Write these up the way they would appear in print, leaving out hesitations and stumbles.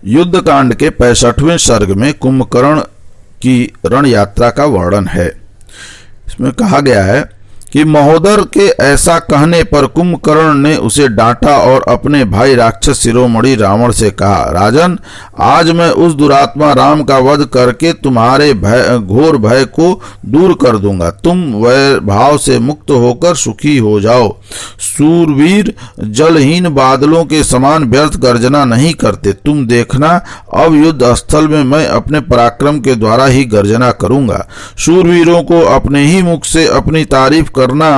युद्ध कांड के 65वें सर्ग में कुंभकर्ण की रण यात्रा का वर्णन है। इसमें कहा गया है कि महोदर के ऐसा कहने पर कुंभकर्ण ने उसे डांटा और अपने भाई राक्षस शिरोमणि रावण से कहा, राजन, आज मैं उस दुरात्मा राम का वध करके तुम्हारे घोर भय को दूर कर दूंगा। तुम वैर भाव से मुक्त होकर सुखी हो जाओ। सूरवीर जलहीन बादलों के समान व्यर्थ गर्जना नहीं करते। तुम देखना, अब युद्ध स्थल में मैं अपने पराक्रम के द्वारा ही गर्जना करूंगा। शूरवीरों को अपने ही मुख से अपनी तारीफ करना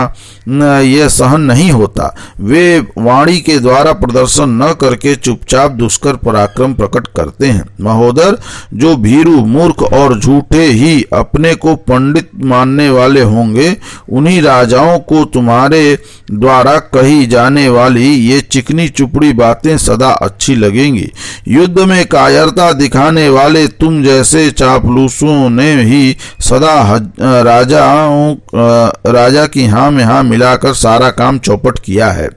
यह सहन नहीं होता। वे वाणी के द्वारा प्रदर्शन न करके चुपचाप दुष्कर पराक्रम प्रकट करते हैं। महोदर, जो भीरू, मूर्ख और झूठे ही अपने को पंडित मानने वाले होंगे, उन्हीं राजाओं को तुम्हारे द्वारा कही जाने वाली ये चिकनी चुपड़ी बातें सदा अच्छी लगेंगी। युद्ध में कायरता दिखाने वाले तुम जैसे चापलूसों ने ही सदा राजा की हाँ में हाँ मिलाकर सारा काम चौपट किया है।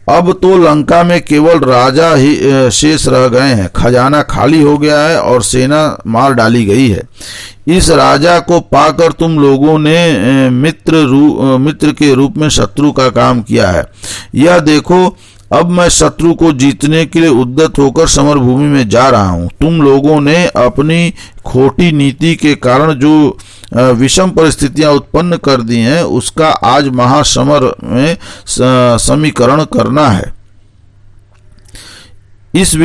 अब तो लंका में केवल राजा ही शेष रह गए हैं। खजाना खाली हो गया है और सेना मार डाली गई है। इस राजा को पाकर तुम लोगों ने मित्र के रूप में शत्रु का काम किया है। यह देखो, अब मैं शत्रु को जीतने के लिए उद्यत होकर समर भूमि में जा रहा हूं। तुम लोगों ने अपनी खोटी नीति के कारण जो विषम परिस्थितियां उत्पन्न कर दी हैं, उसका आज महासमर में समीकरण करना है। इस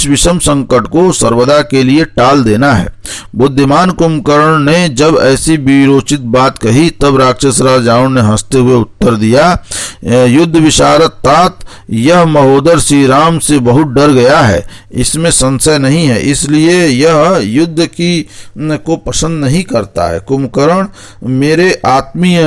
विषम संकट को सर्वदा के लिए टाल देना है। बुद्धिमान कुंभकर्ण ने जब ऐसी वीरोचित बात कही, तब राक्षस राज रावण ने हंसते हुए उत्तर दिया, युद्ध विशारद तात, यह महोदर श्री राम से बहुत डर गया है, इसमें संशय नहीं है। इसलिए यह युद्ध को पसंद नहीं करता है। कुंभकर्ण, मेरे आत्मीय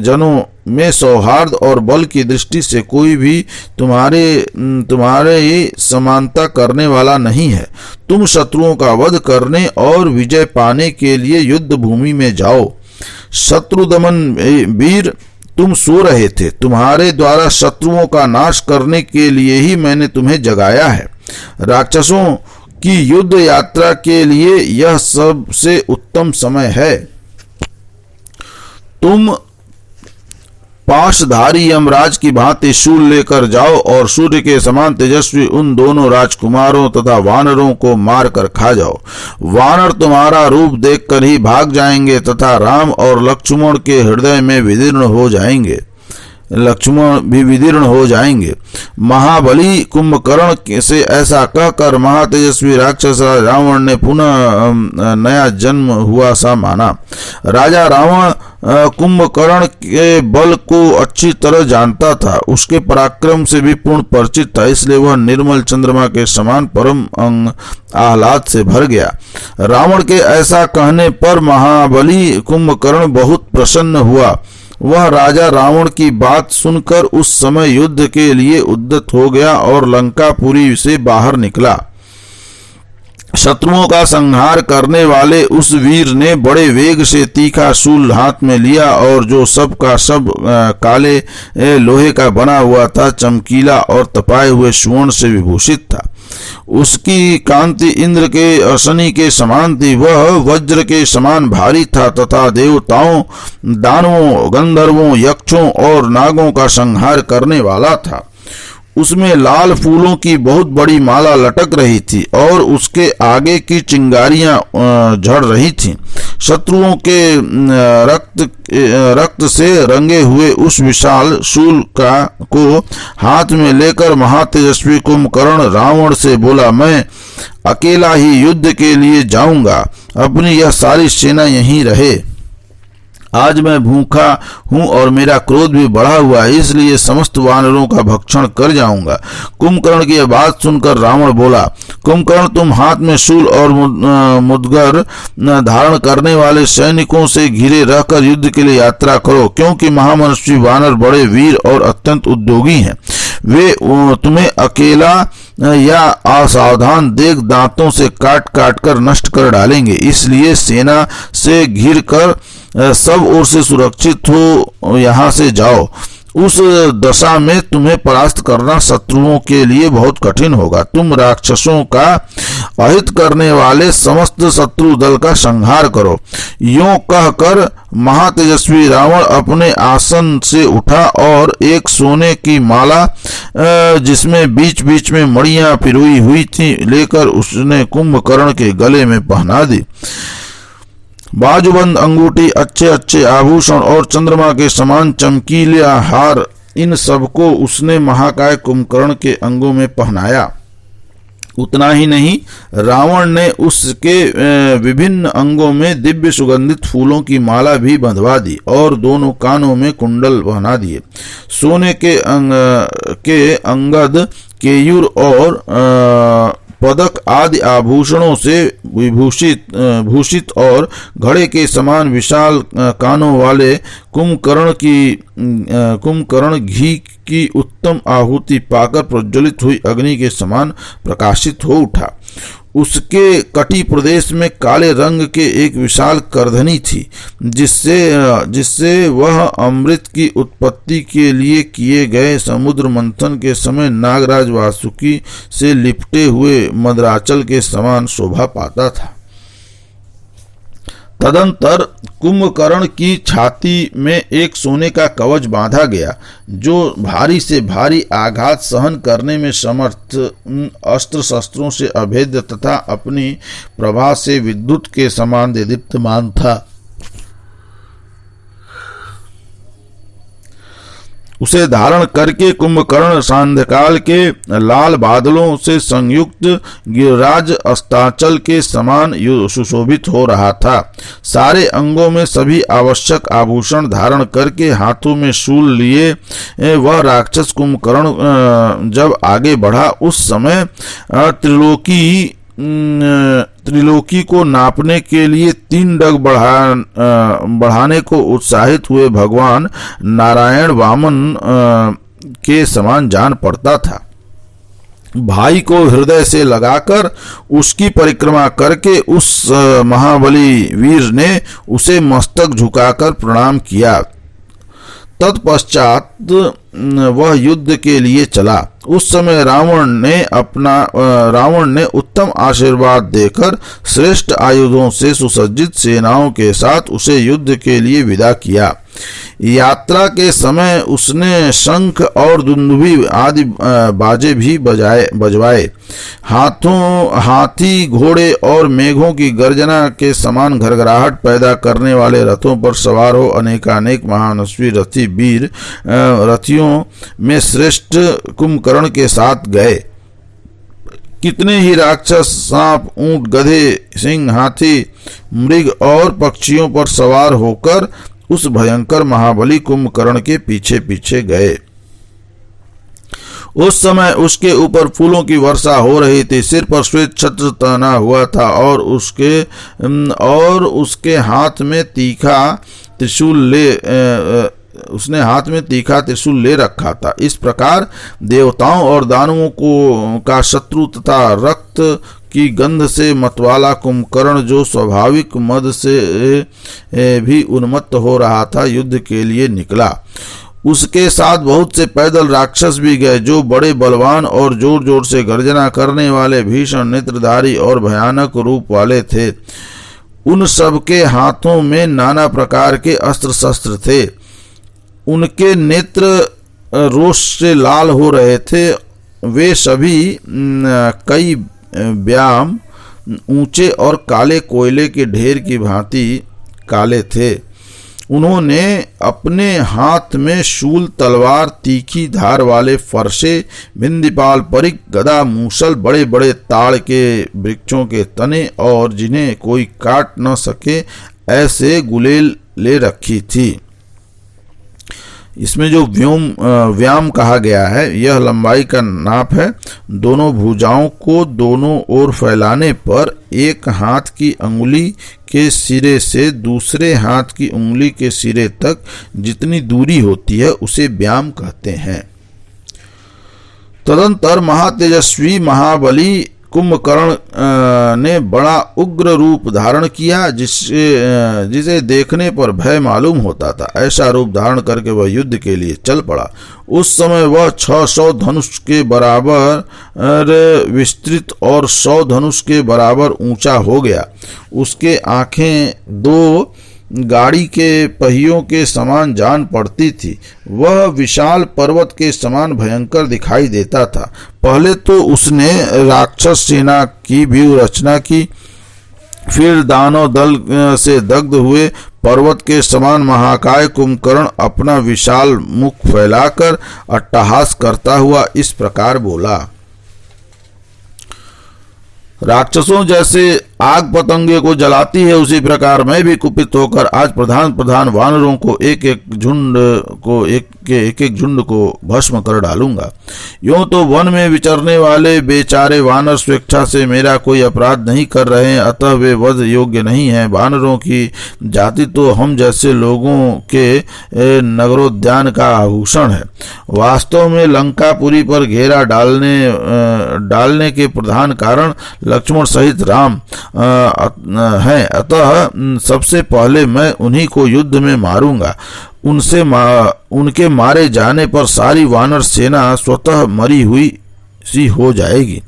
जनों में सौहार्द और बल की दृष्टि से कोई भी तुम्हारे समानता करने वाला नहीं है। तुम शत्रुओं का वध करने और विजय पाने के लिए युद्ध भूमि में जाओ। शत्रुदमन वीर, तुम सो रहे थे। तुम्हारे द्वारा शत्रुओं का नाश करने के लिए ही मैंने तुम्हें जगाया है। राक्षसों की युद्ध यात्रा के लिए यह सबसे उत्तम समय है। तुम पाशधारी यमराज की भांति शूल लेकर जाओ और सूर्य के समान तेजस्वी उन दोनों राजकुमारों तथा वानरों को मार कर खा जाओ। वानर तुम्हारा रूप देखकर ही भाग जाएंगे तथा राम और लक्ष्मण के हृदय में विदीर्ण हो जाएंगे। महाबली कुंभकर्ण से ऐसा कहकर महातेजस्वी राक्षस रावण ने पुनः नया जन्म हुआ सा माना। राजा रावण कुंभकर्ण के बल को अच्छी तरह जानता था। उसके पराक्रम से भी पूर्ण परिचित था, इसलिए वह निर्मल चंद्रमा के समान परम आह्लाद से भर गया। रावण के ऐसा कहने पर महाबली कुंभकर्ण बहुत प्रसन्न हुआ। वह राजा रावण की बात सुनकर उस समय युद्ध के लिए उद्यत हो गया और लंकापुरी से बाहर निकला। शत्रुओं का संहार करने वाले उस वीर ने बड़े वेग से तीखा शूल हाथ में लिया और जो सब का सब काले लोहे का बना हुआ था, चमकीला और तपाए हुए स्वर्ण से विभूषित था। उसकी कांति इंद्र के शनि के समान थी। वह वज्र के समान भारी था तथा देवताओं, दानवों, गंधर्वों, यक्षों और नागों का संहार करने वाला था। उसमें लाल फूलों की बहुत बड़ी माला लटक रही थी और उसके आगे की चिंगारियां झड़ रही थीं। शत्रुओं के रक्त से रंगे हुए उस विशाल शूल को हाथ में लेकर महातेजस्वी कुंभकर्ण रावण से बोला, मैं अकेला ही युद्ध के लिए जाऊंगा। अपनी यह सारी सेना यहीं रहे। आज मैं भूखा हूं और मेरा क्रोध भी बढ़ा हुआ है, इसलिए समस्त वानरों का भक्षण कर जाऊंगा। कुंभकर्ण की बात सुनकर रावण बोला, कुंभकर्ण, तुम हाथ में शूल और मुदगर धारण करने वाले सैनिकों से घिरे रहकर युद्ध के लिए यात्रा करो, क्योंकि महामनुष्य वानर बड़े वीर और अत्यंत उद्योगी हैं। वे तुम्हें अकेला या असावधान देख दांतों से काट काट कर नष्ट कर डालेंगे। इसलिए सेना से घिर कर सब ओर से सुरक्षित हो यहाँ से जाओ। उस दशा में तुम्हें परास्त करना शत्रुओं के लिए बहुत कठिन होगा। तुम राक्षसों का अहित करने वाले समस्त शत्रु दल का संहार करो। यों कहकर महातेजस्वी रावण अपने आसन से उठा और एक सोने की माला जिसमें बीच बीच में मणियां पिरोई हुई थी लेकर उसने कुंभकर्ण के गले में पहना दी। बाजूबंद अंगूठी, अच्छे अच्छे आभूषण और चंद्रमा के समान चमकीले हार, इन सबको उसने महाकाय कुंभकर्ण के अंगों में पहनाया। उतना ही नहीं, रावण ने उसके विभिन्न अंगों में दिव्य सुगंधित फूलों की माला भी बंधवा दी और दोनों कानों में कुंडल पहना दिए। सोने के अंगद, केयूर और पदक आदि आभूषणों से भूषित और घड़े के समान विशाल कानों वाले कुंभकर्ण घी की उत्तम आहुति पाकर प्रज्वलित हुई अग्नि के समान प्रकाशित हो उठा। उसके कटी प्रदेश में काले रंग के एक विशाल करधनी थी जिससे वह अमृत की उत्पत्ति के लिए किए गए समुद्र मंथन के समय नागराज वासुकी से लिपटे हुए मदराचल के समान शोभा पाता था। तदंतर कुंभकर्ण की छाती में एक सोने का कवच बांधा गया जो भारी से भारी आघात सहन करने में समर्थ अस्त्र शस्त्रों से अभेद्य तथा अपनी प्रभा से विद्युत के समान देदीप्यमान था। उसे धारण करके कुंभकर्ण सांध्यकाल के लाल बादलों से संयुक्त गिरिराज अस्ताचल के समान सुशोभित हो रहा था। सारे अंगों में सभी आवश्यक आभूषण धारण करके हाथों में शूल लिए वह राक्षस कुंभकर्ण जब आगे बढ़ा, उस समय त्रिलोकी को नापने के लिए 3 डग बढ़ाने को उत्साहित हुए भगवान नारायण वामन के समान जान पड़ता था। भाई को हृदय से लगाकर उसकी परिक्रमा करके उस महाबली वीर ने उसे मस्तक झुकाकर प्रणाम किया। तत्पश्चात वह युद्ध के लिए चला। उस समय रावण ने उत्तम आशीर्वाद देकर श्रेष्ठ आयुधों से सुसज्जित सेनाओं के साथ उसे युद्ध के लिए विदा किया। यात्रा के समय उसने शंख और दुंदुभी आदि बाजे भी बजवाए। हाथी, घोड़े और मेघों की गर्जना के समान घरघराहट पैदा करने वाले रथों पर सवार हो अनेकानेक महानस्वी रथी वीर रथियों में श्रेष्ठ कुंभकर्ण के साथ गए। कितने ही राक्षस सांप, ऊंट, गधे, सिंह, हाथी, मृग और पक्षियों पर सवार होकर उस भयंकर महाबली कुंभकर्ण के पीछे पीछे गए। उस समय उसके ऊपर फूलों की वर्षा हो रही थी। सिर पर श्वेत छत्र तना हुआ था और उसके हाथ में तीखा त्रिशूल ले रखा था। इस प्रकार देवताओं और दानवों का शत्रु तथा रक्त की गंध से मतवाला कुंभकर्ण, जो स्वाभाविक मद से भी उन्मत्त हो रहा था, युद्ध के लिए निकला। उसके साथ बहुत से पैदल राक्षस भी गए, जो बड़े बलवान और जोर जोर से गर्जना करने वाले, भीषण नेत्रधारी और भयानक रूप वाले थे। उन सब के हाथों में नाना प्रकार के अस्त्र शस्त्र थे। उनके नेत्र रोष से लाल हो रहे थे। वे सभी कई व्याम, ऊंचे और काले कोयले के ढेर की भांति काले थे। उन्होंने अपने हाथ में शूल, तलवार, तीखी धार वाले फरसे, बिंदीपाल, परिक, गदा, मूसल, बड़े बड़े ताड़ के वृक्षों के तने और जिन्हें कोई काट न सके ऐसे गुलेल ले रखी थी। इसमें जो व्याम कहा गया है, यह लंबाई का नाप है। दोनों भुजाओं को दोनों ओर फैलाने पर एक हाथ की अंगुली के सिरे से दूसरे हाथ की उंगली के सिरे तक जितनी दूरी होती है उसे व्याम कहते हैं। तदंतर महातेजस्वी महाबली कुंभकर्ण ने बड़ा उग्र रूप धारण किया, जिसे देखने पर भय मालूम होता था। ऐसा रूप धारण करके वह युद्ध के लिए चल पड़ा। उस समय वह 600 धनुष के बराबर विस्तृत और 100 धनुष के बराबर ऊंचा हो गया। उसके आंखें 2 गाड़ी के पहियों के समान जान पड़ती थी। वह विशाल पर्वत के समान भयंकर दिखाई देता था। पहले तो उसने राक्षस सेना की व्यूह रचना की, फिर दानव दल से दग्ध हुए पर्वत के समान महाकाय कुंभकर्ण अपना विशाल मुख फैलाकर अट्टहास करता हुआ इस प्रकार बोला। राक्षसों जैसे आग पतंगे को जलाती है, उसी प्रकार मैं भी कुपित होकर आज प्रधान वानरों को एक एक झुंड को भस्म कर डालूंगा। यूं तो वन में विचरने वाले बेचारे वानर स्वेच्छा से मेरा कोई अपराध नहीं कर रहे हैं, अतः वे वध योग्य नहीं हैं। वानरों की जाति तो हम जैसे लोगों के नगरोद्यान का आभूषण है। वास्तव में लंकापुरी पर घेरा डालने के प्रधान कारण लक्ष्मण सहित राम हैं। अतः सबसे पहले मैं उन्हीं को युद्ध में मारूंगा। उनके मारे जाने पर सारी वानर सेना स्वतः मरी हुई सी हो जाएगी।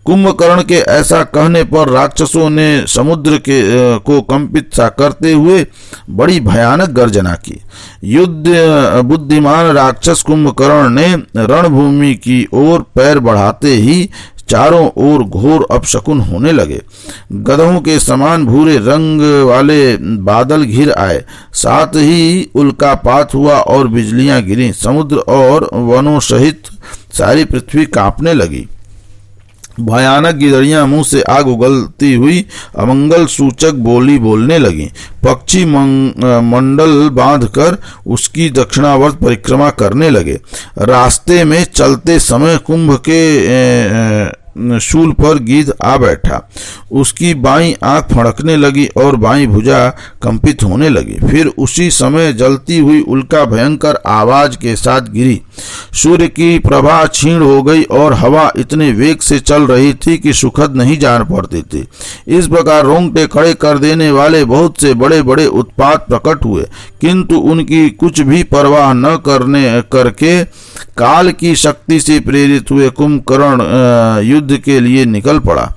कुंभकर्ण के ऐसा कहने पर राक्षसों ने समुद्र को कंपित सा करते हुए बड़ी भयानक गर्जना की। बुद्धिमान राक्षस कुंभकर्ण ने रणभूमि की ओर पैर बढ़ाते ही चारों ओर घोर अपशकुन होने लगे। गधों के समान भूरे रंग वाले बादल घिर आए, साथ ही उल्कापात हुआ और बिजलियां गिरी। समुद्र और वनों सहित सारी पृथ्वी कांपने लगी। भयानक गिदड़ियां मुंह से आग उगलती हुई अमंगल सूचक बोली बोलने लगी। पक्षी मंडल बांधकर उसकी दक्षिणावर्त परिक्रमा करने लगे। रास्ते में चलते समय कुंभ के शूल पर गिद्ध आ बैठा। उसकी बाईं आंख फड़कने लगी और बाईं भुजा कंपित होने लगी। फिर उसी समय जलती हुई उल्का भयंकर आवाज के साथ गिरी। सूर्य की प्रभा क्षीण हो गई और हवा इतने वेग से चल रही थी कि सुखद नहीं जान पड़ती थी। इस प्रकार रोंगटे खड़े कर देने वाले बहुत से बड़े बड़े उत्पात प्रकट हुए, किंतु उनकी कुछ भी परवाह न करके काल की शक्ति से प्रेरित हुए कुंभकर्ण युद्ध के लिए निकल पड़ा।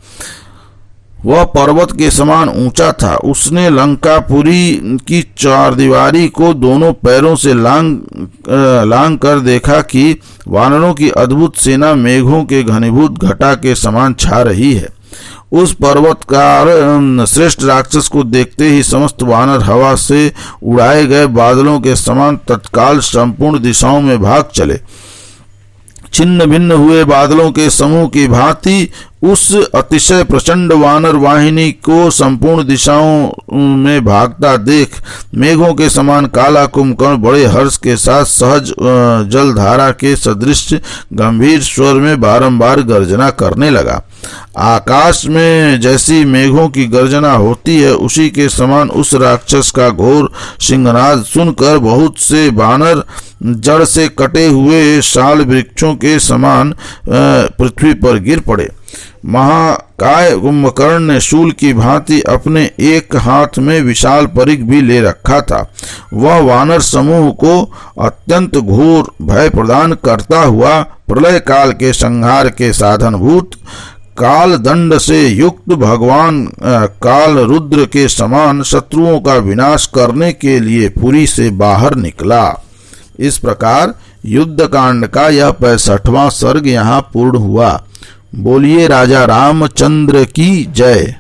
वह पर्वत के समान ऊंचा था। उसने लंकापुरी की चारदीवारी को दोनों पैरों से लांग कर देखा कि वानरों की अद्भुत सेना मेघों के घनीभूत घटा के समान छा रही है। उस पर्वतकार श्रेष्ठ राक्षस को देखते ही समस्त वानर हवा से उड़ाए गए बादलों के समान तत्काल संपूर्ण दिशाओं में भाग चले। छिन्न भिन्न हुए बादलों के समूह की भांति उस अतिशय प्रचंड वानर वाहिनी को संपूर्ण दिशाओं में भागता देख मेघों के समान काला कुंभकर्ण बड़े हर्ष के साथ सहज जलधारा के सदृश गंभीर स्वर में बारंबार गर्जना करने लगा। आकाश में जैसी मेघों की गर्जना होती है, उसी के समान उस राक्षस का घोर सिंहनाद सुनकर बहुत से वानर जड़ से कटे हुए शाल वृक्षों के समान पृथ्वी पर गिर पड़े। महाकाय कुंभकर्ण ने शूल की भांति अपने एक हाथ में विशाल परिघ भी ले रखा था। वह वानर समूह को अत्यंत घोर भय प्रदान करता हुआ प्रलय काल के संहार के साधनभूत काल दंड से युक्त भगवान काल रुद्र के समान शत्रुओं का विनाश करने के लिए पुरी से बाहर निकला। इस प्रकार युद्ध कांड का यह 65वां सर्ग यहाँ पूर्ण हुआ। बोलिए राजा रामचंद्र की जय।